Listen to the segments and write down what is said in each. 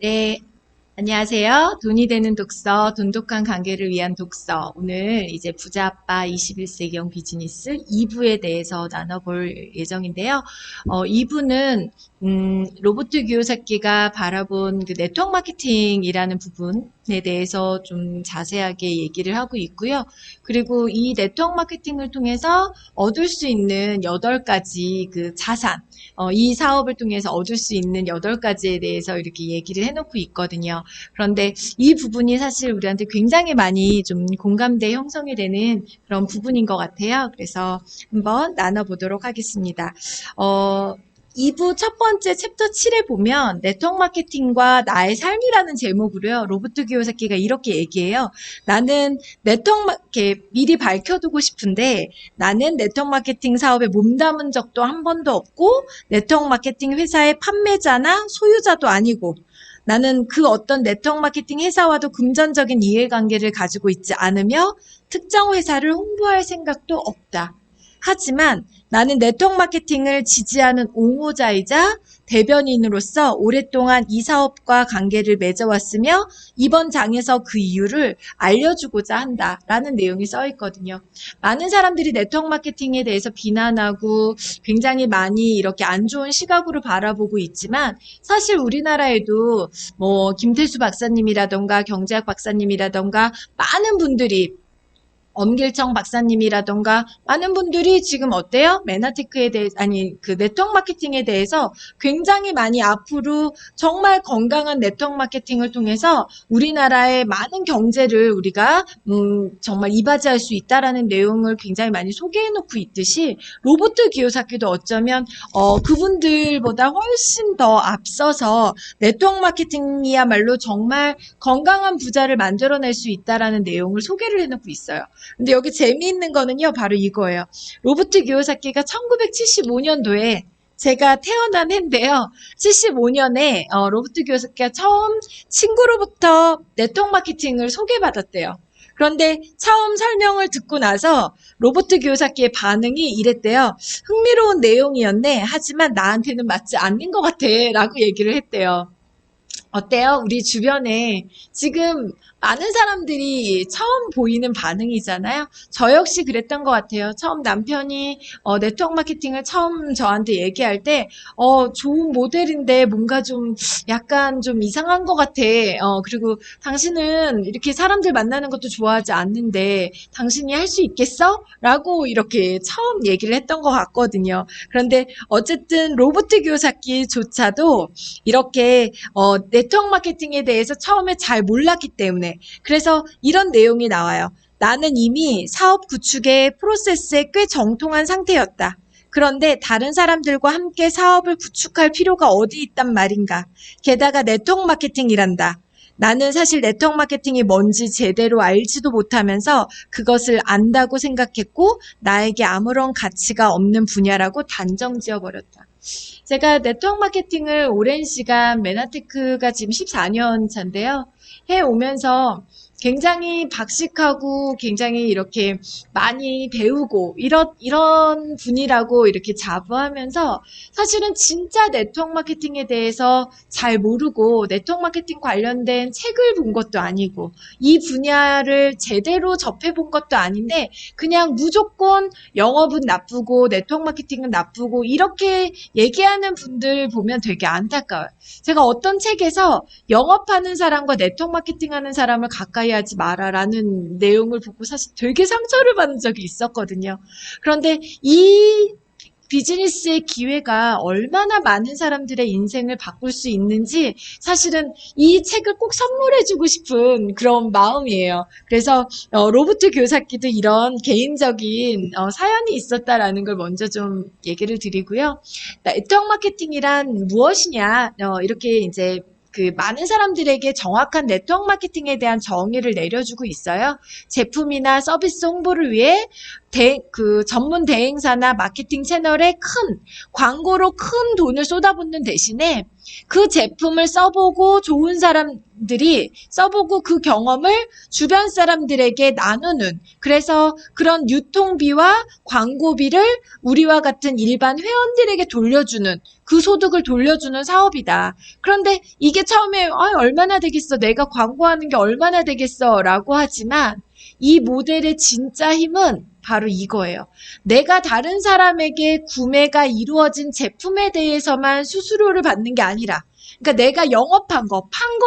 네, 안녕하세요. 돈이 되는 독서, 돈독한 관계를 위한 독서. 오늘 이제 부자 아빠 21세기형 비즈니스 2부에 대해서 나눠볼 예정인데요. 2부는 로버트 기요사키가 바라본 그 네트워크 마케팅이라는 부분에 대해서 좀 자세하게 얘기를 하고 있고요. 그리고 이 네트워크 마케팅을 통해서 얻을 수 있는 8가지 그 자산, 이 사업을 통해서 얻을 수 있는 8가지에 대해서 이렇게 얘기를 해놓고 있거든요. 그런데 이 부분이 사실 우리한테 굉장히 많이 좀 공감대 형성이 되는 그런 부분인 것 같아요. 그래서 한번 나눠보도록 하겠습니다. 2부 첫 번째 챕터 7에 보면 네트워크 마케팅과 나의 삶이라는 제목으로요. 로버트 기요사키가 이렇게 얘기해요. 나는 이렇게 미리 밝혀두고 싶은데 나는 네트워크 마케팅 사업에 몸담은 적도 한 번도 없고 네트워크 마케팅 회사의 판매자나 소유자도 아니고 나는 그 어떤 네트워크 마케팅 회사와도 금전적인 이해관계를 가지고 있지 않으며 특정 회사를 홍보할 생각도 없다. 하지만 나는 네트워크 마케팅을 지지하는 옹호자이자 대변인으로서 오랫동안 이 사업과 관계를 맺어왔으며 이번 장에서 그 이유를 알려주고자 한다라는 내용이 써 있거든요. 많은 사람들이 네트워크 마케팅에 대해서 비난하고 굉장히 많이 이렇게 안 좋은 시각으로 바라보고 있지만 사실 우리나라에도 뭐 김태수 박사님이라던가 경제학 박사님이라던가 많은 분들이 엄길청 박사님이라던가 많은 분들이 지금 어때요? 메나테크에 대해 아니 그 네트워크 마케팅에 대해서 굉장히 많이 앞으로 정말 건강한 네트워크 마케팅을 통해서 우리나라의 많은 경제를 우리가 정말 이바지할 수 있다라는 내용을 굉장히 많이 소개해 놓고 있듯이 로버트 기요사키도 어쩌면 그분들보다 훨씬 더 앞서서 네트워크 마케팅이야말로 정말 건강한 부자를 만들어낼 수 있다라는 내용을 소개를 해놓고 있어요. 근데 여기 재미있는 거는요, 바로 이거예요. 로버트 기요사키가 1975년도에 제가 태어난 해인데요. 75년에 로버트 기요사키가 처음 친구로부터 네트워크 마케팅을 소개받았대요. 그런데 처음 설명을 듣고 나서 로버트 기요사키의 반응이 이랬대요. 흥미로운 내용이었네. 하지만 나한테는 맞지 않는 것 같아. 라고 얘기를 했대요. 어때요? 우리 주변에 지금 많은 사람들이 처음 보이는 반응이잖아요. 저 역시 그랬던 것 같아요. 처음 남편이 네트워크 마케팅을 처음 저한테 얘기할 때 좋은 모델인데 뭔가 좀 약간 좀 이상한 것 같아. 그리고 당신은 이렇게 사람들 만나는 것도 좋아하지 않는데 당신이 할 수 있겠어? 라고 이렇게 처음 얘기를 했던 것 같거든요. 그런데 어쨌든 로버트 기요사키조차도 이렇게 네트워크 마케팅에 대해서 처음에 잘 몰랐기 때문에 그래서 이런 내용이 나와요. 나는 이미 사업 구축의 프로세스에 꽤 정통한 상태였다. 그런데 다른 사람들과 함께 사업을 구축할 필요가 어디 있단 말인가. 게다가 네트워크 마케팅이란다. 나는 사실 네트워크 마케팅이 뭔지 제대로 알지도 못하면서 그것을 안다고 생각했고 나에게 아무런 가치가 없는 분야라고 단정 지어버렸다. 제가 네트워크 마케팅을 오랜 시간 메나테크가 지금 14년 차인데요. 해오면서 굉장히 박식하고 굉장히 이렇게 많이 배우고 이런 분이라고 이렇게 자부하면서 사실은 진짜 네트워크 마케팅에 대해서 잘 모르고 네트워크 마케팅 관련된 책을 본 것도 아니고 이 분야를 제대로 접해본 것도 아닌데 그냥 무조건 영업은 나쁘고 네트워크 마케팅은 나쁘고 이렇게 얘기하는 분들 보면 되게 안타까워요. 제가 어떤 책에서 영업하는 사람과 네트워크 마케팅 하는 사람을 가까이 하지 마라라는 내용을 보고 사실 되게 상처를 받은 적이 있었거든요. 그런데 이 비즈니스의 기회가 얼마나 많은 사람들의 인생을 바꿀 수 있는지 사실은 이 책을 꼭 선물해주고 싶은 그런 마음이에요. 그래서 로버트 교사기도 이런 개인적인 사연이 있었다라는 걸 먼저 좀 얘기를 드리고요. 네트워크 마케팅이란 무엇이냐 이렇게 이제 그 많은 사람들에게 정확한 네트워크 마케팅에 대한 정의를 내려주고 있어요. 제품이나 서비스 홍보를 위해 그 전문 대행사나 마케팅 채널에 큰 광고로 큰 돈을 쏟아붓는 대신에 그 제품을 써보고 좋은 사람들이 써보고 그 경험을 주변 사람들에게 나누는, 그래서 그런 유통비와 광고비를 우리와 같은 일반 회원들에게 돌려주는, 그 소득을 돌려주는 사업이다. 그런데 이게 처음에 얼마나 되겠어, 내가 광고하는 게 얼마나 되겠어 라고 하지만, 이 모델의 진짜 힘은 바로 이거예요. 내가 다른 사람에게 구매가 이루어진 제품에 대해서만 수수료를 받는 게 아니라, 그러니까 내가 영업한 거, 판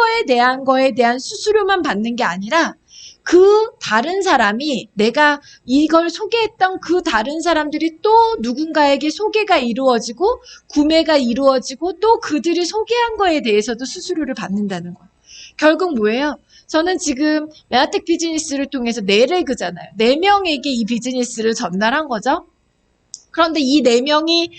거에 대한 수수료만 받는 게 아니라, 그 다른 사람이, 내가 이걸 소개했던 그 다른 사람들이 또 누군가에게 소개가 이루어지고 구매가 이루어지고 또 그들이 소개한 거에 대해서도 수수료를 받는다는 거예요. 결국 뭐예요? 저는 지금 메아텍 비즈니스를 통해서 4레그잖아요. 4명에게 이 비즈니스를 전달한 거죠. 그런데 이 4명이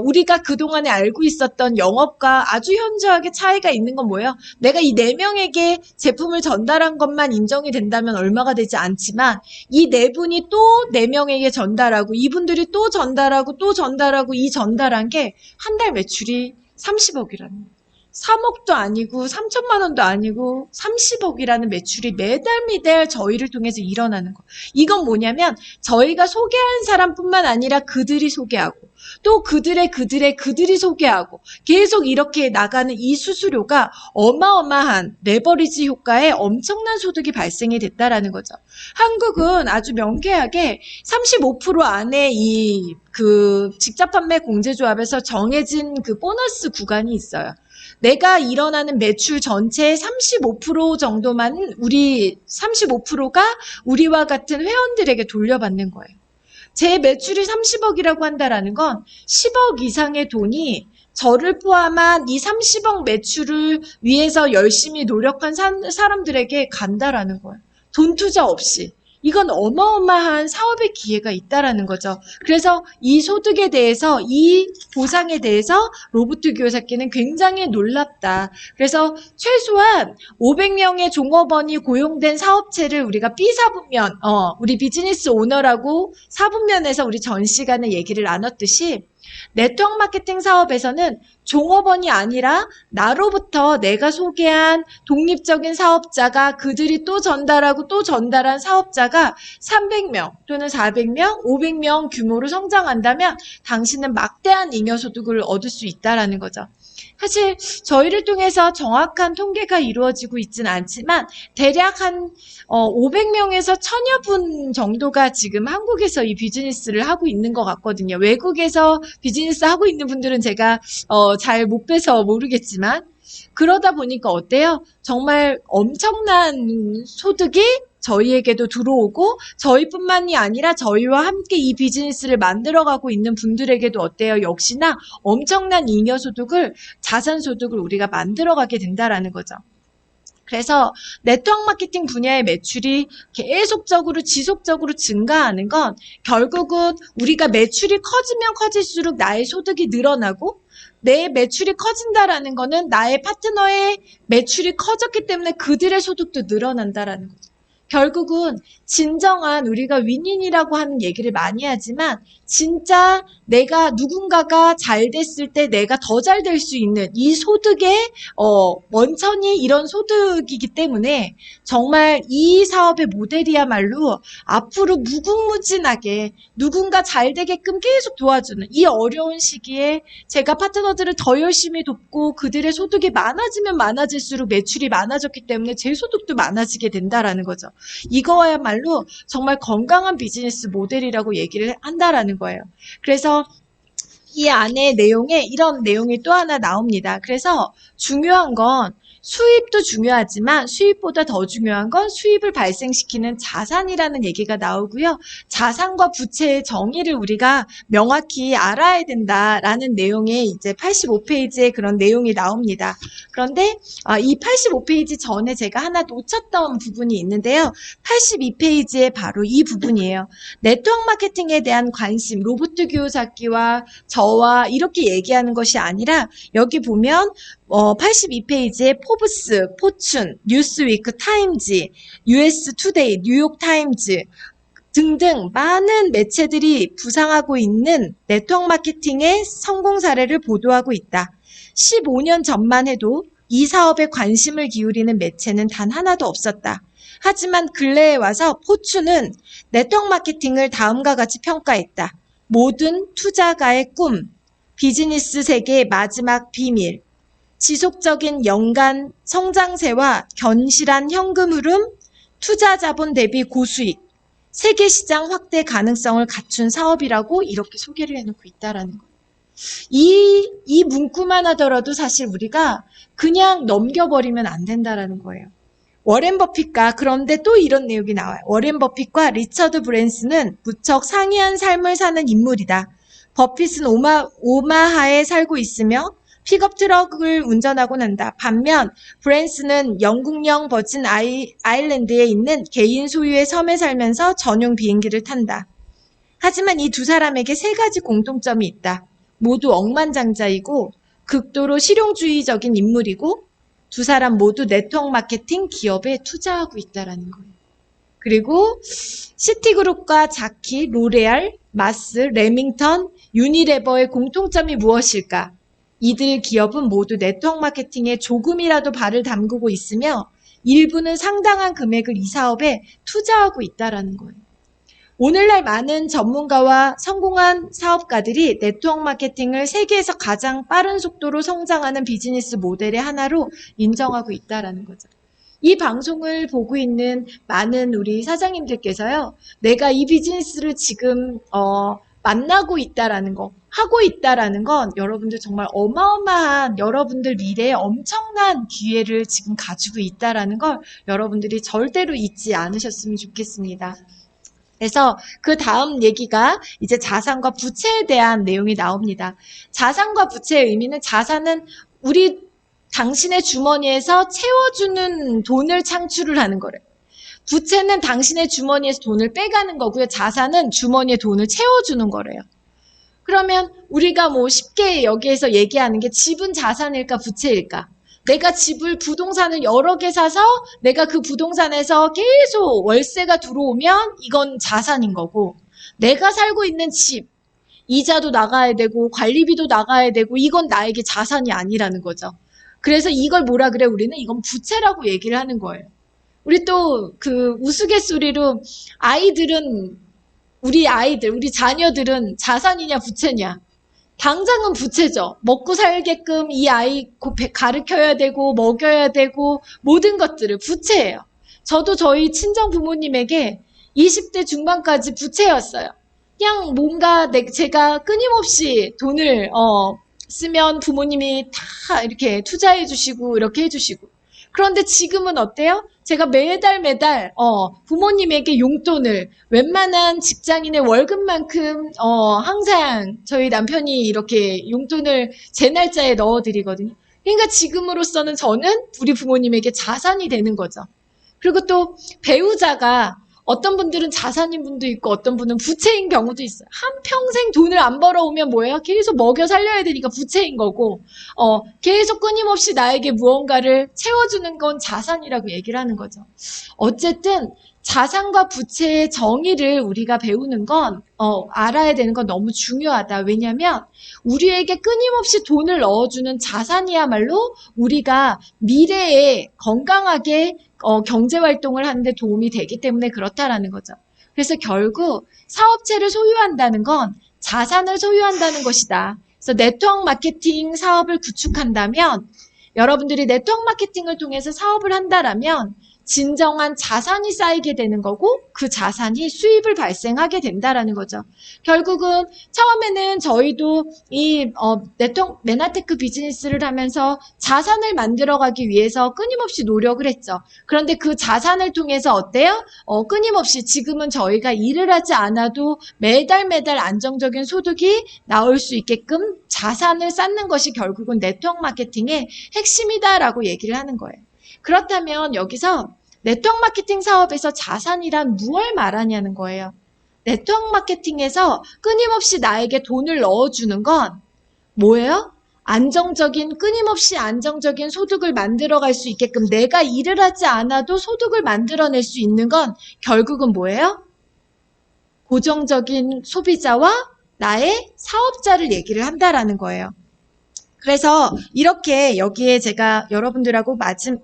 우리가 그동안에 알고 있었던 영업과 아주 현저하게 차이가 있는 건 뭐예요? 내가 이 4명에게 제품을 전달한 것만 인정이 된다면 얼마가 되지 않지만, 이 4분이 또 4명에게 전달하고, 이분들이 또 전달하고 또 전달하고, 이 전달한 게 한 달 매출이 30억이라는 거예요. 3억도 아니고 3천만 원도 아니고 30억이라는 매출이 매달 저희를 통해서 일어나는 거. 이건 뭐냐면 저희가 소개한 사람뿐만 아니라 그들이 소개하고 또 그들이 소개하고 계속 이렇게 나가는 이 수수료가 어마어마한 레버리지 효과에 엄청난 소득이 발생이 됐다라는 거죠. 한국은 아주 명쾌하게 35% 안에 그 직접 판매 공제조합에서 정해진 그 보너스 구간이 있어요. 내가 일어나는 매출 전체의 35% 정도만 35%가 우리와 같은 회원들에게 돌려받는 거예요. 제 매출이 30억이라고 한다라는 건 10억 이상의 돈이 저를 포함한 이 30억 매출을 위해서 열심히 노력한 사람들에게 간다라는 거예요. 돈 투자 없이. 이건 어마어마한 사업의 기회가 있다라는 거죠. 그래서 이 소득에 대해서, 이 보상에 대해서 로보트 기요사키는 굉장히 놀랍다. 그래서 최소한 500명의 종업원이 고용된 사업체를 우리가 B사분면, 우리 비즈니스 오너라고 사분면에서 우리 전 시간에 얘기를 나눴듯이, 네트워크 마케팅 사업에서는 종업원이 아니라 나로부터 내가 소개한 독립적인 사업자가 그들이 또 전달하고 또 전달한 사업자가 300명 또는 400명, 500명 규모로 성장한다면 당신은 막대한 잉여소득을 얻을 수 있다라는 거죠. 사실 저희를 통해서 정확한 통계가 이루어지고 있지는 않지만 대략 한 500명에서 1000여 분 정도가 지금 한국에서 이 비즈니스를 하고 있는 것 같거든요. 외국에서 비즈니스 하고 있는 분들은 제가 잘 못 뵈서 모르겠지만, 그러다 보니까 어때요? 정말 엄청난 소득이 저희에게도 들어오고, 저희뿐만이 아니라 저희와 함께 이 비즈니스를 만들어가고 있는 분들에게도 어때요? 역시나 엄청난 잉여소득을, 자산소득을 우리가 만들어가게 된다라는 거죠. 그래서 네트워크 마케팅 분야의 매출이 계속적으로 지속적으로 증가하는 건 결국은 우리가 매출이 커지면 커질수록 나의 소득이 늘어나고, 내 매출이 커진다라는 거는 나의 파트너의 매출이 커졌기 때문에 그들의 소득도 늘어난다라는 거죠. 결국은 진정한, 우리가 윈윈이라고 하는 얘기를 많이 하지만 진짜 내가 누군가가 잘 됐을 때 내가 더 잘 될 수 있는 이 소득의 원천이 이런 소득이기 때문에 정말 이 사업의 모델이야말로 앞으로 무궁무진하게 누군가 잘 되게끔 계속 도와주는, 이 어려운 시기에 제가 파트너들을 더 열심히 돕고 그들의 소득이 많아지면 많아질수록 매출이 많아졌기 때문에 제 소득도 많아지게 된다라는 거죠. 이거야말로 정말 건강한 비즈니스 모델이라고 얘기를 한다라는 거예요. 그래서 이 안에 내용에 이런 내용이 또 하나 나옵니다. 그래서 중요한 건 수입도 중요하지만 수입보다 더 중요한 건 수입을 발생시키는 자산이라는 얘기가 나오고요. 자산과 부채의 정의를 우리가 명확히 알아야 된다라는 내용의 이제 85페이지에 그런 내용이 나옵니다. 그런데 이 85페이지 전에 제가 하나 놓쳤던 부분이 있는데요. 82페이지에 바로 이 부분이에요. 네트워크 마케팅에 대한 관심, 로버트 기요사키와 저와 이렇게 얘기하는 것이 아니라 여기 보면 82페이지에 포브스, 포춘, 뉴스위크, 타임지, US 투데이, 뉴욕 타임즈 등등 많은 매체들이 부상하고 있는 네트워크 마케팅의 성공 사례를 보도하고 있다. 15년 전만 해도 이 사업에 관심을 기울이는 매체는 단 하나도 없었다. 하지만 근래에 와서 포춘은 네트워크 마케팅을 다음과 같이 평가했다. 모든 투자가의 꿈, 비즈니스 세계의 마지막 비밀, 지속적인 연간 성장세와 견실한 현금 흐름, 투자 자본 대비 고수익, 세계 시장 확대 가능성을 갖춘 사업이라고 이렇게 소개를 해놓고 있다라는 거예요. 이 문구만 하더라도 사실 우리가 그냥 넘겨버리면 안 된다라는 거예요. 워렌 버핏과 그런데 또 이런 내용이 나와요. 워렌 버핏과 리처드 브랜슨은 무척 상이한 삶을 사는 인물이다. 버핏은 오마하에 살고 있으며 픽업 트럭을 운전하곤 한다. 반면 브랜슨은 영국령 버진 아일랜드에 있는 개인 소유의 섬에 살면서 전용 비행기를 탄다. 하지만 이 두 사람에게 세 가지 공통점이 있다. 모두 억만장자이고 극도로 실용주의적인 인물이고 두 사람 모두 네트워크 마케팅 기업에 투자하고 있다라는 거예요. 그리고 시티그룹과 자키, 로레알, 마스, 레밍턴, 유니레버의 공통점이 무엇일까? 이들 기업은 모두 네트워크 마케팅에 조금이라도 발을 담그고 있으며 일부는 상당한 금액을 이 사업에 투자하고 있다라는 거예요. 오늘날 많은 전문가와 성공한 사업가들이 네트워크 마케팅을 세계에서 가장 빠른 속도로 성장하는 비즈니스 모델의 하나로 인정하고 있다라는 거죠. 이 방송을 보고 있는 많은 우리 사장님들께서요, 내가 이 비즈니스를 지금 만나고 있다라는 거, 하고 있다라는 건 여러분들 정말 어마어마한 여러분들 미래에 엄청난 기회를 지금 가지고 있다라는 걸 여러분들이 절대로 잊지 않으셨으면 좋겠습니다. 그래서 그 다음 얘기가 이제 자산과 부채에 대한 내용이 나옵니다. 자산과 부채의 의미는 자산은 당신의 주머니에서 채워주는 돈을 창출을 하는 거래요. 부채는 당신의 주머니에서 돈을 빼가는 거고요. 자산은 주머니에 돈을 채워주는 거래요. 그러면 우리가 쉽게 여기에서 얘기하는 게 집은 자산일까 부채일까? 내가 부동산을 여러 개 사서 내가 그 부동산에서 계속 월세가 들어오면 이건 자산인 거고, 내가 살고 있는 집, 이자도 나가야 되고 관리비도 나가야 되고 이건 나에게 자산이 아니라는 거죠. 그래서 이걸 뭐라 그래? 우리는 이건 부채라고 얘기를 하는 거예요. 우리 또 그 우스갯소리로 우리 자녀들은 자산이냐 부채냐? 당장은 부채죠. 먹고 살게끔 이 아이 가르쳐야 되고 먹여야 되고 모든 것들을 부채예요. 저도 저희 친정 부모님에게 20대 중반까지 부채였어요. 그냥 뭔가 제가 끊임없이 돈을 쓰면 부모님이 다 이렇게 투자해 주시고 이렇게 해 주시고. 그런데 지금은 어때요? 제가 매달 부모님에게 용돈을 웬만한 직장인의 월급만큼 항상 저희 남편이 이렇게 용돈을 제 날짜에 넣어드리거든요. 그러니까 지금으로서는 저는 우리 부모님에게 자산이 되는 거죠. 그리고 또 배우자가 어떤 분들은 자산인 분도 있고 어떤 분은 부채인 경우도 있어요. 한평생 돈을 안 벌어오면 뭐예요? 계속 먹여 살려야 되니까 부채인 거고 계속 끊임없이 나에게 무언가를 채워주는 건 자산이라고 얘기를 하는 거죠. 어쨌든 자산과 부채의 정의를 우리가 배우는 건 알아야 되는 건 너무 중요하다. 왜냐하면 우리에게 끊임없이 돈을 넣어주는 자산이야말로 우리가 미래에 건강하게 경제활동을 하는데 도움이 되기 때문에 그렇다라는 거죠. 그래서 결국 사업체를 소유한다는 건 자산을 소유한다는 것이다. 그래서 네트워크 마케팅 사업을 구축한다면 여러분들이 네트워크 마케팅을 통해서 사업을 한다라면 진정한 자산이 쌓이게 되는 거고 그 자산이 수입을 발생하게 된다라는 거죠. 결국은 처음에는 저희도 이 네트워크 메나테크 비즈니스를 하면서 자산을 만들어가기 위해서 끊임없이 노력을 했죠. 그런데 그 자산을 통해서 어때요? 끊임없이 지금은 저희가 일을 하지 않아도 매달 안정적인 소득이 나올 수 있게끔 자산을 쌓는 것이 결국은 네트워크 마케팅의 핵심이다라고 얘기를 하는 거예요. 그렇다면 여기서 네트워크 마케팅 사업에서 자산이란 무엇을 말하냐는 거예요. 네트워크 마케팅에서 끊임없이 나에게 돈을 넣어주는 건 뭐예요? 끊임없이 안정적인 소득을 만들어갈 수 있게끔 내가 일을 하지 않아도 소득을 만들어낼 수 있는 건 결국은 뭐예요? 고정적인 소비자와 나의 사업자를 얘기를 한다라는 거예요. 그래서 이렇게 여기에 제가 여러분들하고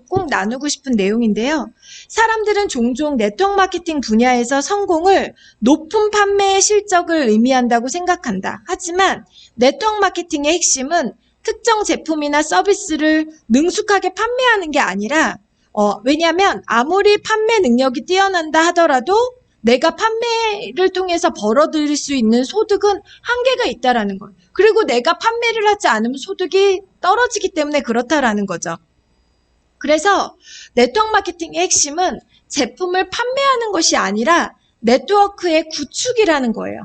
꼭 나누고 싶은 내용인데요. 사람들은 종종 네트워크 마케팅 분야에서 성공을 높은 판매 실적을 의미한다고 생각한다. 하지만 네트워크 마케팅의 핵심은 특정 제품이나 서비스를 능숙하게 판매하는 게 아니라 왜냐하면 아무리 판매 능력이 뛰어난다 하더라도 내가 판매를 통해서 벌어들일 수 있는 소득은 한계가 있다라는 거예요. 그리고 내가 판매를 하지 않으면 소득이 떨어지기 때문에 그렇다라는 거죠. 그래서 네트워크 마케팅의 핵심은 제품을 판매하는 것이 아니라 네트워크의 구축이라는 거예요.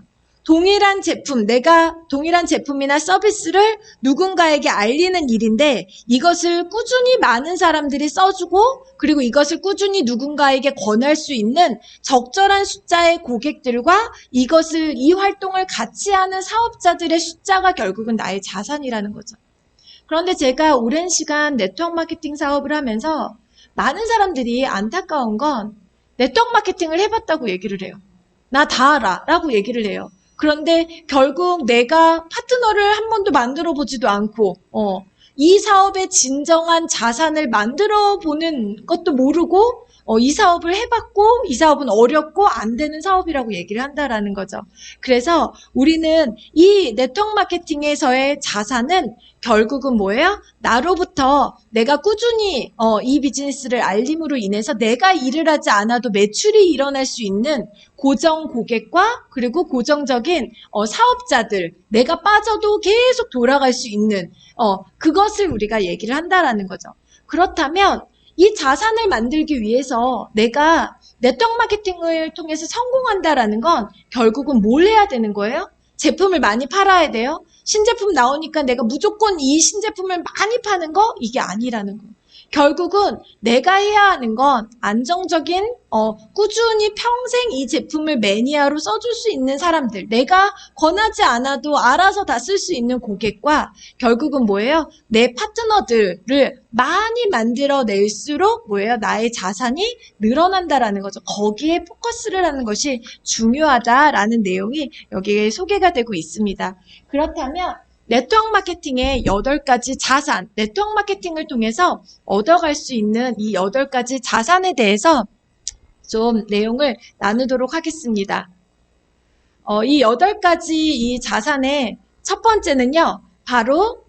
내가 동일한 제품이나 서비스를 누군가에게 알리는 일인데 이것을 꾸준히 많은 사람들이 써주고 그리고 이것을 꾸준히 누군가에게 권할 수 있는 적절한 숫자의 고객들과 이 활동을 같이 하는 사업자들의 숫자가 결국은 나의 자산이라는 거죠. 그런데 제가 오랜 시간 네트워크 마케팅 사업을 하면서 많은 사람들이 안타까운 건 네트워크 마케팅을 해봤다고 얘기를 해요. 나 다 알아 라고 얘기를 해요. 그런데 결국 내가 파트너를 한 번도 만들어 보지도 않고 이 사업의 진정한 자산을 만들어 보는 것도 모르고 이 사업을 해봤고 이 사업은 어렵고 안 되는 사업이라고 얘기를 한다라는 거죠. 그래서 우리는 이 네트워크 마케팅에서의 자산은 결국은 뭐예요? 나로부터 내가 꾸준히 이 비즈니스를 알림으로 인해서 내가 일을 하지 않아도 매출이 일어날 수 있는 고정 고객과 그리고 고정적인 사업자들, 내가 빠져도 계속 돌아갈 수 있는 그것을 우리가 얘기를 한다라는 거죠. 그렇다면 이 자산을 만들기 위해서 내가 네트워크 마케팅을 통해서 성공한다라는 건 결국은 뭘 해야 되는 거예요? 제품을 많이 팔아야 돼요? 신제품 나오니까 내가 무조건 이 신제품을 많이 파는 거? 이게 아니라는 거예요. 결국은 내가 해야 하는 건 안정적인 꾸준히 평생 이 제품을 매니아로 써줄 수 있는 사람들, 내가 권하지 않아도 알아서 다 쓸 수 있는 고객과 결국은 뭐예요? 내 파트너들을 많이 만들어낼수록 뭐예요? 나의 자산이 늘어난다라는 거죠. 거기에 포커스를 하는 것이 중요하다라는 내용이 여기에 소개가 되고 있습니다. 그렇다면 네트워크 마케팅의 8가지 자산, 네트워크 마케팅을 통해서 얻어갈 수 있는 이 8가지 자산에 대해서 좀 내용을 나누도록 하겠습니다. 이 8가지 이 자산의 첫 번째는요, 바로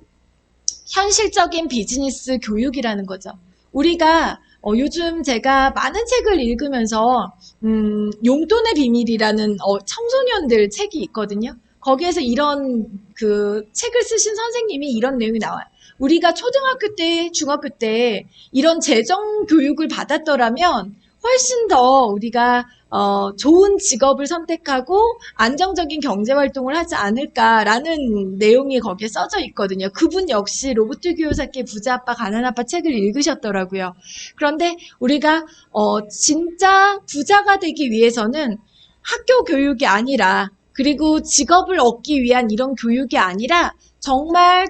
현실적인 비즈니스 교육이라는 거죠. 우리가 요즘 제가 많은 책을 읽으면서 용돈의 비밀이라는 청소년들 책이 있거든요. 거기에서 이런 그 책을 쓰신 선생님이 이런 내용이 나와요. 우리가 초등학교 때, 중학교 때 이런 재정 교육을 받았더라면 훨씬 더 우리가 좋은 직업을 선택하고 안정적인 경제 활동을 하지 않을까라는 내용이 거기에 써져 있거든요. 그분 역시 로버트 키요사키 부자 아빠 가난 아빠 책을 읽으셨더라고요. 그런데 우리가 진짜 부자가 되기 위해서는 학교 교육이 아니라 그리고 직업을 얻기 위한 이런 교육이 아니라 정말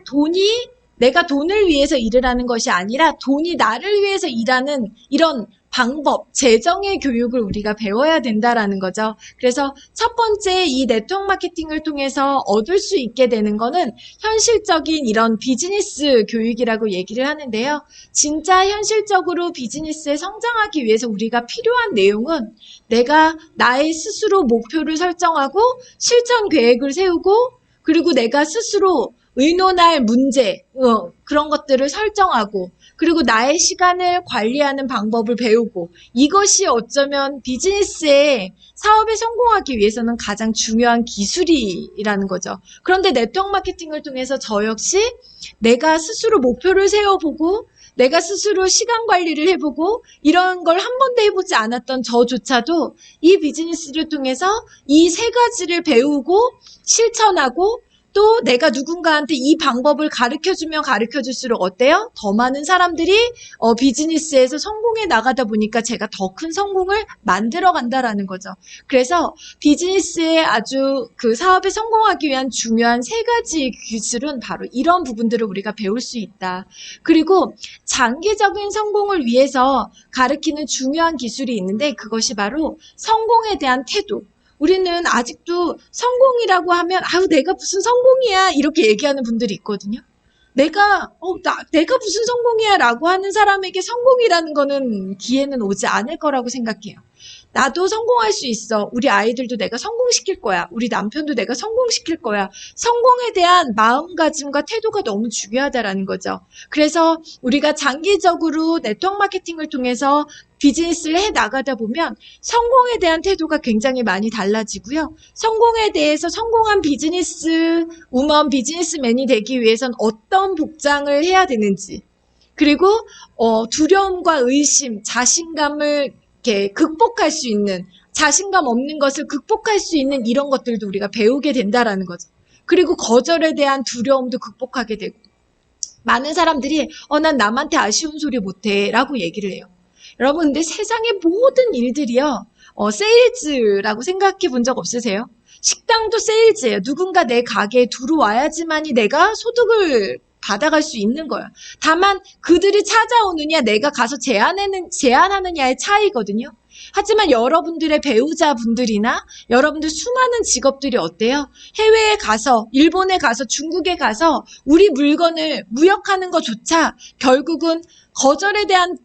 내가 돈을 위해서 일을 하는 것이 아니라 돈이 나를 위해서 일하는 이런 방법, 재정의 교육을 우리가 배워야 된다라는 거죠. 그래서 첫 번째 이 네트워크 마케팅을 통해서 얻을 수 있게 되는 거는 현실적인 이런 비즈니스 교육이라고 얘기를 하는데요. 진짜 현실적으로 비즈니스에 성장하기 위해서 우리가 필요한 내용은 내가 나의 스스로 목표를 설정하고 실천 계획을 세우고 그리고 내가 스스로 의논할 문제, 그런 것들을 설정하고 그리고 나의 시간을 관리하는 방법을 배우고 이것이 어쩌면 비즈니스의 사업에 성공하기 위해서는 가장 중요한 기술이라는 거죠. 그런데 네트워크 마케팅을 통해서 저 역시 내가 스스로 목표를 세워보고 내가 스스로 시간 관리를 해보고 이런 걸 한 번도 해보지 않았던 저조차도 이 비즈니스를 통해서 이 3가지를 배우고 실천하고 또 내가 누군가한테 이 방법을 가르쳐주면 가르쳐줄수록 어때요? 더 많은 사람들이 비즈니스에서 성공해 나가다 보니까 제가 더 큰 성공을 만들어 간다라는 거죠. 그래서 비즈니스에 아주 그 사업에 성공하기 위한 중요한 3가지 기술은 바로 이런 부분들을 우리가 배울 수 있다. 그리고 장기적인 성공을 위해서 가르치는 중요한 기술이 있는데 그것이 바로 성공에 대한 태도. 우리는 아직도 성공이라고 하면 아유 내가 무슨 성공이야 이렇게 얘기하는 분들이 있거든요. 내가 무슨 성공이야 라고 하는 사람에게 성공이라는 거는 기회는 오지 않을 거라고 생각해요. 나도 성공할 수 있어. 우리 아이들도 내가 성공시킬 거야. 우리 남편도 내가 성공시킬 거야. 성공에 대한 마음가짐과 태도가 너무 중요하다라는 거죠. 그래서 우리가 장기적으로 네트워크 마케팅을 통해서 비즈니스를 해 나가다 보면 성공에 대한 태도가 굉장히 많이 달라지고요. 성공에 대해서 성공한 비즈니스 우먼, 비즈니스맨이 되기 위해선 어떤 복장을 해야 되는지, 그리고 두려움과 의심, 자신감을 이렇게 극복할 수 있는, 자신감 없는 것을 극복할 수 있는 이런 것들도 우리가 배우게 된다라는 거죠. 그리고 거절에 대한 두려움도 극복하게 되고, 많은 사람들이 난 남한테 아쉬운 소리 못해 라고 얘기를 해요. 여러분, 근데 세상의 모든 일들이요, 세일즈라고 생각해 본 적 없으세요? 식당도 세일즈예요. 누군가 내 가게에 들어와야지만이 내가 소득을 받아갈 수 있는 거예요. 다만 그들이 찾아오느냐, 내가 가서 제안하느냐의 차이거든요. 하지만 여러분들의 배우자분들이나 여러분들 수많은 직업들이 어때요? 해외에 가서, 일본에 가서, 중국에 가서 우리 물건을 무역하는 것조차 결국은 거절에 대한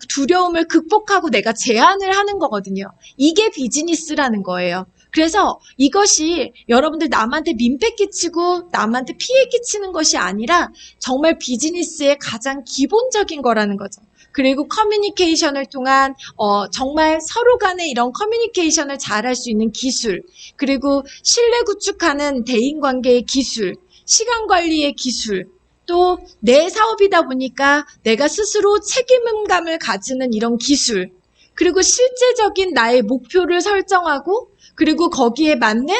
두려움을 극복하고 내가 제안을 하는 거거든요. 이게 비즈니스라는 거예요. 그래서 이것이 여러분들 남한테 민폐 끼치고 남한테 피해 끼치는 것이 아니라 정말 비즈니스의 가장 기본적인 거라는 거죠. 그리고 커뮤니케이션을 통한 정말 서로 간의 이런 커뮤니케이션을 잘할 수 있는 기술, 그리고 신뢰 구축하는 대인관계의 기술, 시간 관리의 기술, 또 내 사업이다 보니까 내가 스스로 책임감을 가지는 이런 기술, 그리고 실제적인 나의 목표를 설정하고, 그리고 거기에 맞는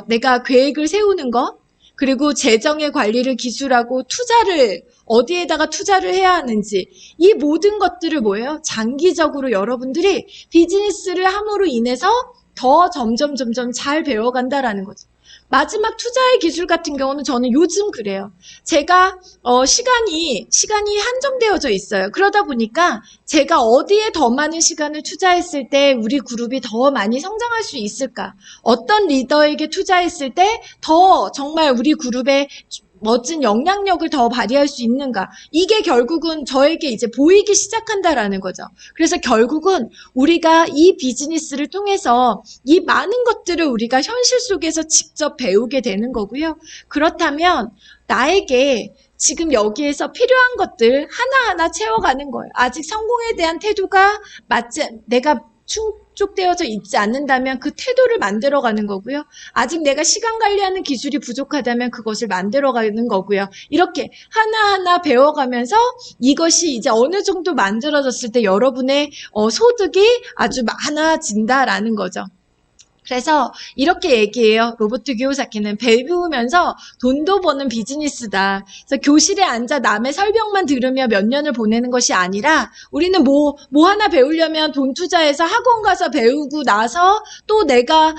내가 계획을 세우는 것, 그리고 재정의 관리를 기술하고 투자를 어디에다가 투자를 해야 하는지, 이 모든 것들을 뭐예요? 장기적으로 여러분들이 비즈니스를 함으로 인해서 더 점점 잘 배워간다라는 거죠. 마지막 투자의 기술 같은 경우는 저는 요즘 그래요. 제가 시간이 한정되어져 있어요. 그러다 보니까 제가 어디에 더 많은 시간을 투자했을 때 우리 그룹이 더 많이 성장할 수 있을까? 어떤 리더에게 투자했을 때 더 정말 우리 그룹에 멋진 영향력을 더 발휘할 수 있는가? 이게 결국은 저에게 이제 보이기 시작한다라는 거죠. 그래서 결국은 우리가 이 비즈니스를 통해서 이 많은 것들을 우리가 현실 속에서 직접 배우게 되는 거고요. 그렇다면 나에게 지금 여기에서 필요한 것들 하나하나 채워가는 거예요. 아직 성공에 대한 태도가 내가 충족되어져 있지 않는다면 그 태도를 만들어가는 거고요. 아직 내가 시간 관리하는 기술이 부족하다면 그것을 만들어가는 거고요. 이렇게 하나하나 배워가면서 이것이 이제 어느 정도 만들어졌을 때 여러분의 소득이 아주 많아진다라는 거죠. 그래서 이렇게 얘기해요. 로버트 기요사키는 배우면서 돈도 버는 비즈니스다. 그래서 교실에 앉아 남의 설명만 들으며 몇 년을 보내는 것이 아니라 우리는 뭐 하나 배우려면 돈 투자해서 학원 가서 배우고 나서 또 내가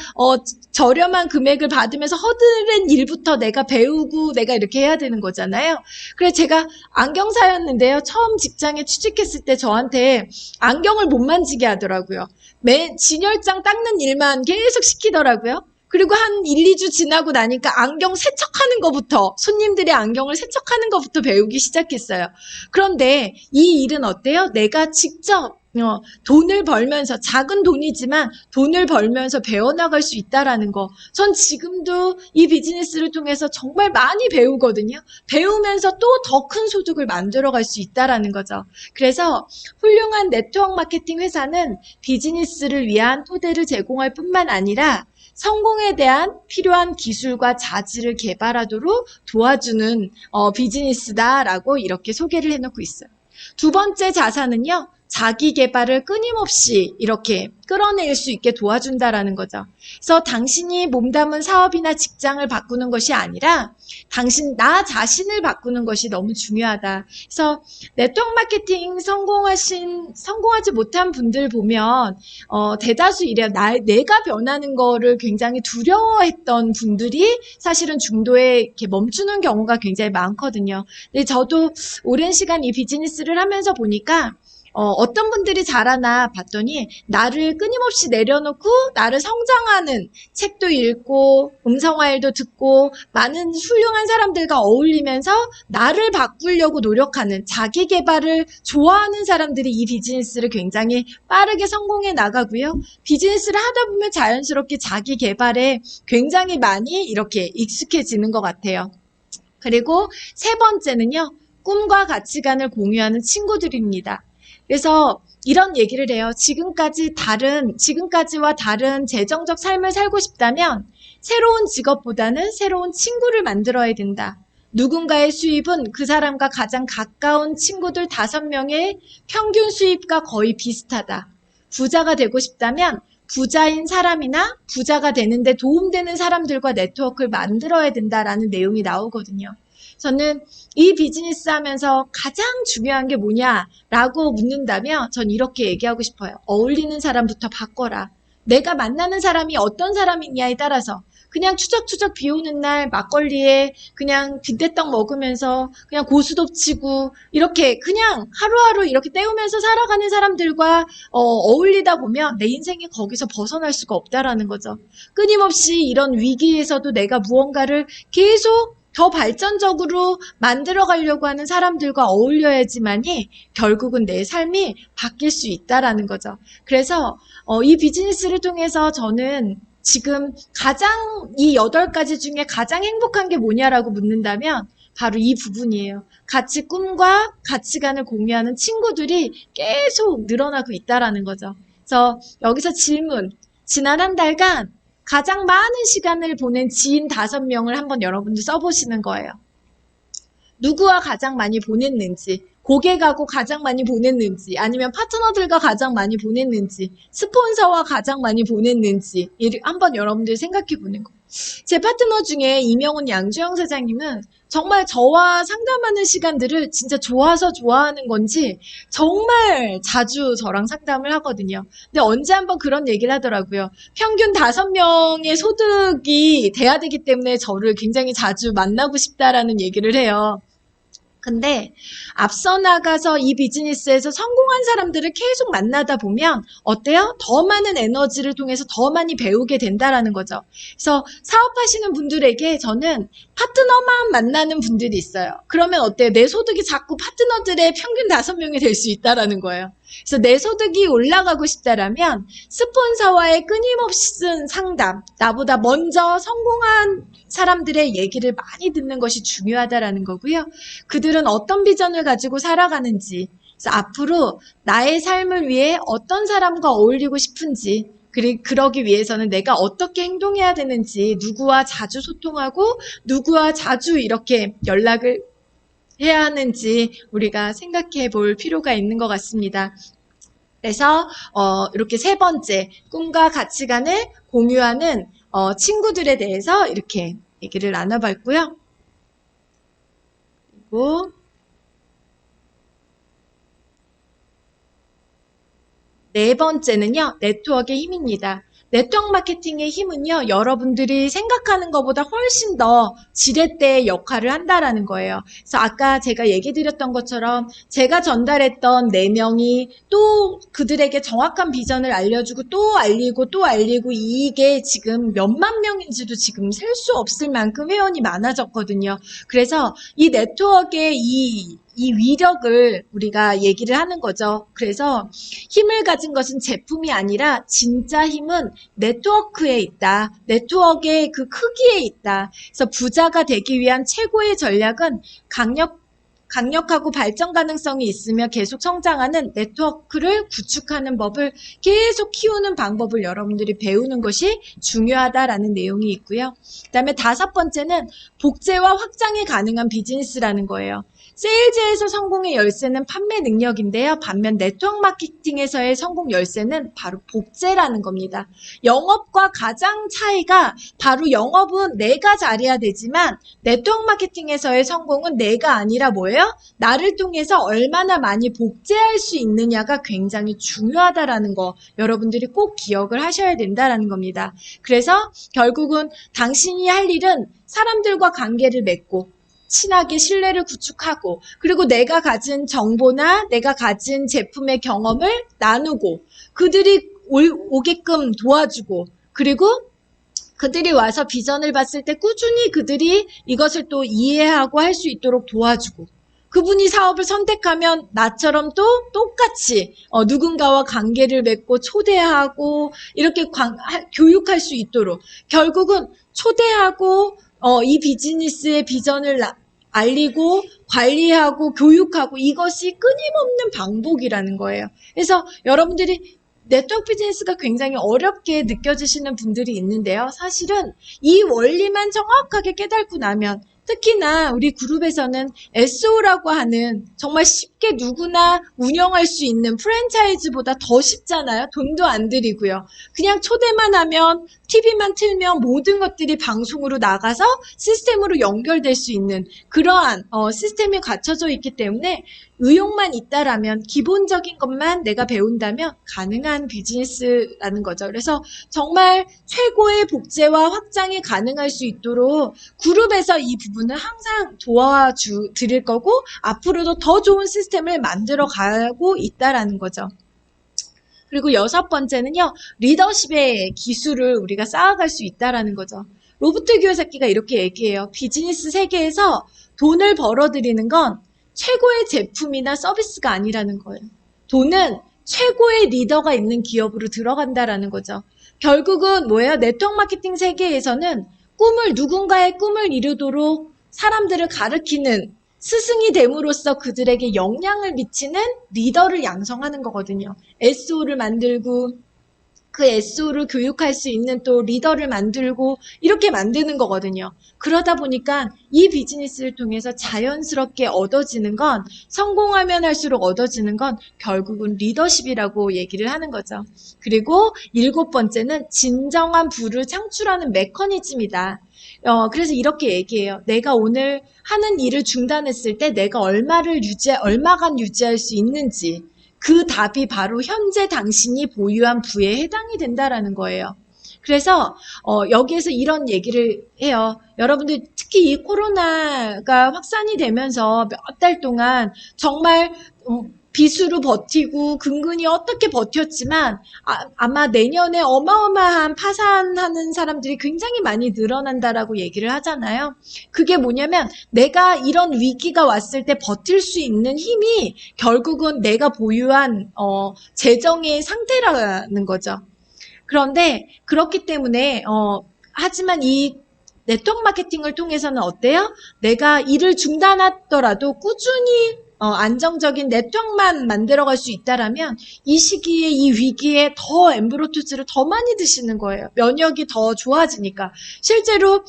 저렴한 금액을 받으면서 허드렛 일부터 내가 배우고 내가 이렇게 해야 되는 거잖아요. 그래서 제가 안경사였는데요. 처음 직장에 취직했을 때 저한테 안경을 못 만지게 하더라고요. 진열장 닦는 일만 계속 시키더라고요. 그리고 한 1, 2주 지나고 나니까 안경 세척하는 것부터, 손님들의 안경을 세척하는 것부터 배우기 시작했어요. 그런데 이 일은 어때요? 내가 직접 돈을 벌면서, 작은 돈이지만 돈을 벌면서 배워나갈 수 있다라는 거. 전 지금도 이 비즈니스를 통해서 정말 많이 배우거든요. 배우면서 또 더 큰 소득을 만들어갈 수 있다라는 거죠. 그래서 훌륭한 네트워크 마케팅 회사는 비즈니스를 위한 토대를 제공할 뿐만 아니라 성공에 대한 필요한 기술과 자질을 개발하도록 도와주는 비즈니스다라고 이렇게 소개를 해놓고 있어요. 두 번째 자산은요, 자기 개발을 끊임없이 이렇게 끌어낼 수 있게 도와준다라는 거죠. 그래서 당신이 몸담은 사업이나 직장을 바꾸는 것이 아니라 나 자신을 바꾸는 것이 너무 중요하다. 그래서 네트워크 마케팅 성공하지 못한 분들 보면 대다수 이래요. 내가 변하는 거를 굉장히 두려워했던 분들이 사실은 중도에 이렇게 멈추는 경우가 굉장히 많거든요. 근데 저도 오랜 시간 이 비즈니스를 하면서 보니까 어떤 분들이 잘하나 봤더니 나를 끊임없이 내려놓고 나를 성장하는 책도 읽고 음성화일도 듣고 많은 훌륭한 사람들과 어울리면서 나를 바꾸려고 노력하는 자기 개발을 좋아하는 사람들이 이 비즈니스를 굉장히 빠르게 성공해 나가고요. 비즈니스를 하다 보면 자연스럽게 자기 개발에 굉장히 많이 이렇게 익숙해지는 것 같아요. 그리고 세 번째는요. 꿈과 가치관을 공유하는 친구들입니다. 그래서 이런 얘기를 해요. 지금까지와 다른 재정적 삶을 살고 싶다면 새로운 직업보다는 새로운 친구를 만들어야 된다. 누군가의 수입은 그 사람과 가장 가까운 친구들 5명의 평균 수입과 거의 비슷하다. 부자가 되고 싶다면 부자인 사람이나 부자가 되는데 도움되는 사람들과 네트워크를 만들어야 된다라는 내용이 나오거든요. 저는 이 비즈니스 하면서 가장 중요한 게 뭐냐라고 묻는다면 전 이렇게 얘기하고 싶어요. 어울리는 사람부터 바꿔라. 내가 만나는 사람이 어떤 사람이냐에 따라서 그냥 추적추적 비 오는 날 막걸리에 그냥 빈대떡 먹으면서 그냥 고스톱 치고 이렇게 그냥 하루하루 이렇게 때우면서 살아가는 사람들과 어울리다 보면 내 인생이 거기서 벗어날 수가 없다라는 거죠. 끊임없이 이런 위기에서도 내가 무언가를 계속 더 발전적으로 만들어 가려고 하는 사람들과 어울려야지만이 결국은 내 삶이 바뀔 수 있다라는 거죠. 그래서 이 비즈니스를 통해서 저는 지금 이 8가지 중에 가장 행복한 게 뭐냐라고 묻는다면 바로 이 부분이에요. 같이 꿈과 가치관을 공유하는 친구들이 계속 늘어나고 있다라는 거죠. 그래서 여기서 질문. 지난 한 달간 가장 많은 시간을 보낸 지인 5명을 한번 여러분들 써보시는 거예요. 누구와 가장 많이 보냈는지, 고객하고 가장 많이 보냈는지, 아니면 파트너들과 가장 많이 보냈는지, 스폰서와 가장 많이 보냈는지 한번 여러분들 생각해 보는 거예요. 제 파트너 중에 이명훈 양주영 사장님은 정말 저와 상담하는 시간들을 진짜 좋아서 좋아하는 건지 정말 자주 저랑 상담을 하거든요. 근데 언제 한번 그런 얘기를 하더라고요. 평균 5명의 소득이 돼야 되기 때문에 저를 굉장히 자주 만나고 싶다라는 얘기를 해요. 근데 앞서 나가서 이 비즈니스에서 성공한 사람들을 계속 만나다 보면 어때요? 더 많은 에너지를 통해서 더 많이 배우게 된다라는 거죠. 그래서 사업하시는 분들에게 저는 파트너만 만나는 분들이 있어요. 그러면 어때요? 내 소득이 자꾸 파트너들의 평균 5명이 될 수 있다라는 거예요. 그래서 내 소득이 올라가고 싶다라면 스폰서와의 끊임없는 상담, 나보다 먼저 성공한 사람들의 얘기를 많이 듣는 것이 중요하다라는 거고요. 그들은 어떤 비전을 가지고 살아가는지, 그래서 앞으로 나의 삶을 위해 어떤 사람과 어울리고 싶은지, 그러기 위해서는 내가 어떻게 행동해야 되는지, 누구와 자주 소통하고 누구와 자주 이렇게 연락을 해야 하는지 우리가 생각해 볼 필요가 있는 것 같습니다. 그래서 이렇게 세 번째, 꿈과 가치관을 공유하는 친구들에 대해서 이렇게 얘기를 나눠봤고요. 그리고 네 번째는요, 네트워크의 힘입니다. 네트워크 마케팅의 힘은요, 여러분들이 생각하는 것보다 훨씬 더 지렛대의 역할을 한다라는 거예요. 그래서 아까 제가 얘기 드렸던 것처럼 제가 전달했던 4명이 또 그들에게 정확한 비전을 알려주고 또 알리고 또 알리고 이게 지금 몇만 명인지도 지금 셀 수 없을 만큼 회원이 많아졌거든요. 그래서 이 네트워크의 이 위력을 우리가 얘기를 하는 거죠. 그래서 힘을 가진 것은 제품이 아니라 진짜 힘은 네트워크에 있다. 네트워크의 그 크기에 있다. 그래서 부자가 되기 위한 최고의 전략은 강력하고 발전 가능성이 있으며 계속 성장하는 네트워크를 구축하는 법을 계속 키우는 방법을 여러분들이 배우는 것이 중요하다라는 내용이 있고요. 그다음에 5번째는 복제와 확장이 가능한 비즈니스라는 거예요. 세일즈에서 성공의 열쇠는 판매 능력인데요. 반면 네트워크 마케팅에서의 성공 열쇠는 바로 복제라는 겁니다. 영업과 가장 차이가 바로 영업은 내가 잘해야 되지만 네트워크 마케팅에서의 성공은 내가 아니라 뭐예요? 나를 통해서 얼마나 많이 복제할 수 있느냐가 굉장히 중요하다라는 거 여러분들이 꼭 기억을 하셔야 된다라는 겁니다. 그래서 결국은 당신이 할 일은 사람들과 관계를 맺고 친하게 신뢰를 구축하고 그리고 내가 가진 정보나 내가 가진 제품의 경험을 나누고 그들이 오게끔 도와주고 그리고 그들이 와서 비전을 봤을 때 꾸준히 그들이 이것을 또 이해하고 할 수 있도록 도와주고 그분이 사업을 선택하면 나처럼 또 똑같이 누군가와 관계를 맺고 초대하고 이렇게 교육할 수 있도록 결국은 초대하고 이 비즈니스의 비전을 알리고 관리하고 교육하고 이것이 끊임없는 반복이라는 거예요. 그래서 여러분들이 네트워크 비즈니스가 굉장히 어렵게 느껴지시는 분들이 있는데요. 사실은 이 원리만 정확하게 깨닫고 나면 특히나 우리 그룹에서는 SO라고 하는 정말 쉽게 누구나 운영할 수 있는 프랜차이즈보다 더 쉽잖아요. 돈도 안 들이고요. 그냥 초대만 하면 TV만 틀면 모든 것들이 방송으로 나가서 시스템으로 연결될 수 있는 그러한 시스템이 갖춰져 있기 때문에 의욕만 있다라면 기본적인 것만 내가 배운다면 가능한 비즈니스라는 거죠. 그래서 정말 최고의 복제와 확장이 가능할 수 있도록 그룹에서 이 부분을 항상 도와드릴 거고 앞으로도 더 좋은 시스템을 만들어 가고 있다라는 거죠. 그리고 6번째는요. 리더십의 기술을 우리가 쌓아갈 수 있다라는 거죠. 로버트 기요사키가 이렇게 얘기해요. 비즈니스 세계에서 돈을 벌어들이는 건 최고의 제품이나 서비스가 아니라는 거예요. 돈은 최고의 리더가 있는 기업으로 들어간다라는 거죠. 결국은 뭐예요? 네트워크 마케팅 세계에서는 누군가의 꿈을 이루도록 사람들을 가르치는 스승이 됨으로써 그들에게 영향을 미치는 리더를 양성하는 거거든요. SO를 만들고 그 SO를 교육할 수 있는 또 리더를 만들고 이렇게 만드는 거거든요. 그러다 보니까 이 비즈니스를 통해서 자연스럽게 얻어지는 건 성공하면 할수록 얻어지는 건 결국은 리더십이라고 얘기를 하는 거죠. 그리고 7번째는 진정한 부를 창출하는 메커니즘이다. 그래서 이렇게 얘기해요. 내가 오늘 하는 일을 중단했을 때 내가 얼마간 유지할 수 있는지 그 답이 바로 현재 당신이 보유한 부에 해당이 된다라는 거예요. 그래서 여기에서 이런 얘기를 해요. 여러분들 특히 이 코로나가 확산이 되면서 몇 달 동안 정말 비수로 버티고 근근히 어떻게 버텼지만 아마 내년에 어마어마한 파산하는 사람들이 굉장히 많이 늘어난다라고 얘기를 하잖아요. 그게 뭐냐면 내가 이런 위기가 왔을 때 버틸 수 있는 힘이 결국은 내가 보유한 재정의 상태라는 거죠. 그런데 그렇기 때문에 하지만 이 네트워크 마케팅을 통해서는 어때요? 내가 일을 중단하더라도 꾸준히 안정적인 네트워크만 만들어갈 수 있다라면 이 시기에 이 위기에 더 엠브로투스를 더 많이 드시는 거예요. 면역이 더 좋아지니까. 실제로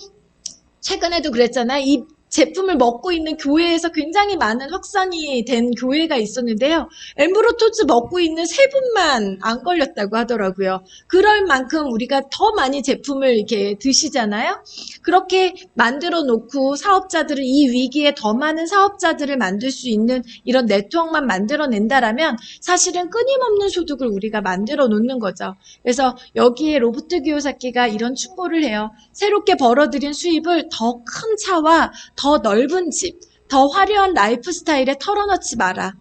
최근에도 그랬잖아요. 이 제품을 먹고 있는 교회에서 굉장히 많은 확산이 된 교회가 있었는데요. 엠브로토즈 먹고 있는 3분만 안 걸렸다고 하더라고요. 그럴 만큼 우리가 더 많이 제품을 이렇게 드시잖아요. 그렇게 만들어 놓고 사업자들을 이 위기에 더 많은 사업자들을 만들 수 있는 이런 네트워크만 만들어낸다라면 사실은 끊임없는 소득을 우리가 만들어 놓는 거죠. 그래서 여기에 로버트 기요사키가 이런 충고를 해요. 새롭게 벌어들인 수입을 더 큰 차와 더 넓은 집, 더 화려한 라이프 스타일에 털어넣지 마라.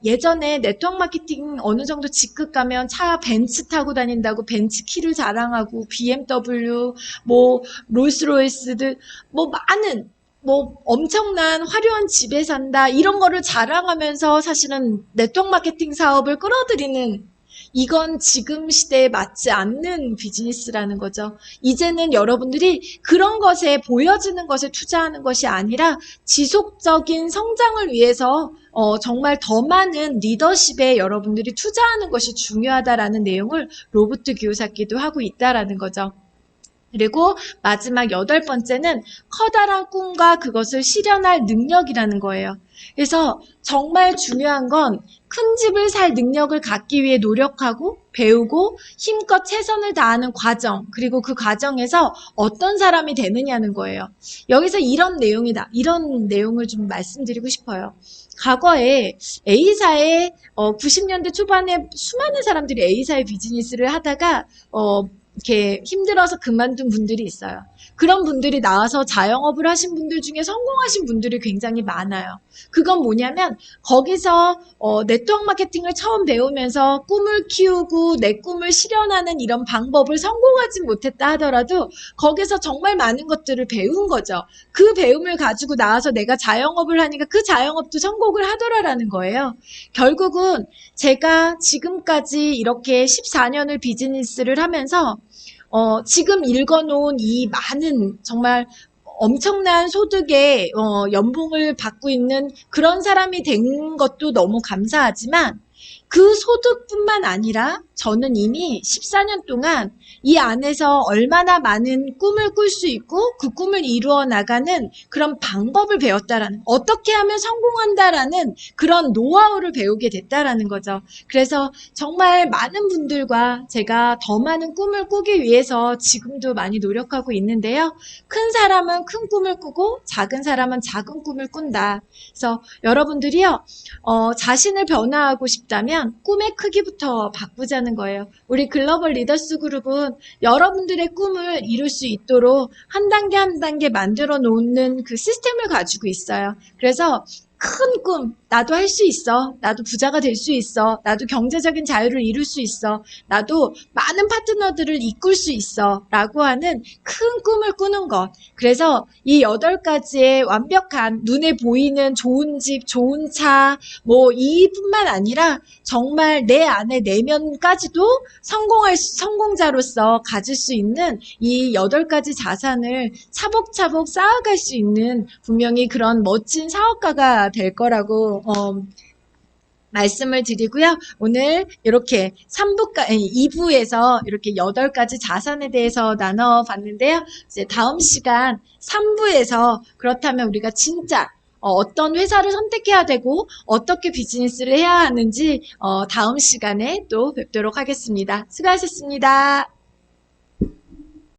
예전에 네트워크 마케팅 어느 정도 직급 가면 차 벤츠 타고 다닌다고 벤츠 키를 자랑하고 BMW, 롤스로이스들 많은 엄청난 화려한 집에 산다 이런 거를 자랑하면서 사실은 네트워크 마케팅 사업을 끌어들이는 이건 지금 시대에 맞지 않는 비즈니스라는 거죠. 이제는 여러분들이 그런 것에 보여지는 것에 투자하는 것이 아니라 지속적인 성장을 위해서 정말 더 많은 리더십에 여러분들이 투자하는 것이 중요하다라는 내용을 로버트 기요사키도 하고 있다라는 거죠. 그리고 마지막 8번째는 커다란 꿈과 그것을 실현할 능력이라는 거예요. 그래서 정말 중요한 건 큰 집을 살 능력을 갖기 위해 노력하고 배우고 힘껏 최선을 다하는 과정, 그리고 그 과정에서 어떤 사람이 되느냐는 거예요. 여기서 이런 내용이다. 이런 내용을 좀 말씀드리고 싶어요. 과거에 A사의 90년대 초반에 수많은 사람들이 A사의 비즈니스를 하다가 이렇게 힘들어서 그만둔 분들이 있어요. 그런 분들이 나와서 자영업을 하신 분들 중에 성공하신 분들이 굉장히 많아요. 그건 뭐냐면 거기서 네트워크 마케팅을 처음 배우면서 꿈을 키우고 내 꿈을 실현하는 이런 방법을 성공하지 못했다 하더라도 거기서 정말 많은 것들을 배운 거죠. 그 배움을 가지고 나와서 내가 자영업을 하니까 그 자영업도 성공을 하더라라는 거예요. 결국은 제가 지금까지 이렇게 14년을 비즈니스를 하면서 지금 읽어놓은 이 많은 정말 엄청난 소득의 연봉을 받고 있는 그런 사람이 된 것도 너무 감사하지만 그 소득뿐만 아니라 저는 이미 14년 동안 이 안에서 얼마나 많은 꿈을 꿀 수 있고 그 꿈을 이루어 나가는 그런 방법을 배웠다라는, 어떻게 하면 성공한다라는 그런 노하우를 배우게 됐다라는 거죠. 그래서 정말 많은 분들과 제가 더 많은 꿈을 꾸기 위해서 지금도 많이 노력하고 있는데요. 큰 사람은 큰 꿈을 꾸고 작은 사람은 작은 꿈을 꾼다. 그래서 여러분들이요, 자신을 변화하고 싶다면 꿈의 크기부터 바꾸자는 거예요. 우리 글로벌 리더스 그룹은 여러분들의 꿈을 이룰 수 있도록 한 단계 한 단계 만들어 놓는 그 시스템을 가지고 있어요. 그래서 큰 꿈, 나도 할 수 있어. 나도 부자가 될 수 있어. 나도 경제적인 자유를 이룰 수 있어. 나도 많은 파트너들을 이끌 수 있어. 라고 하는 큰 꿈을 꾸는 것. 그래서 이 8가지의 완벽한 눈에 보이는 좋은 집, 좋은 차, 뭐 이뿐만 아니라 정말 내 안에 내면까지도 성공자로서 가질 수 있는 이 8가지 자산을 차곡차곡 쌓아갈 수 있는 분명히 그런 멋진 사업가가 될 거라고 말씀을 드리고요. 오늘 이렇게 2부에서 이렇게 8가지 자산에 대해서 나눠봤는데요. 이제 다음 시간 3부에서 그렇다면 우리가 진짜 어떤 회사를 선택해야 되고 어떻게 비즈니스를 해야 하는지 다음 시간에 또 뵙도록 하겠습니다. 수고하셨습니다.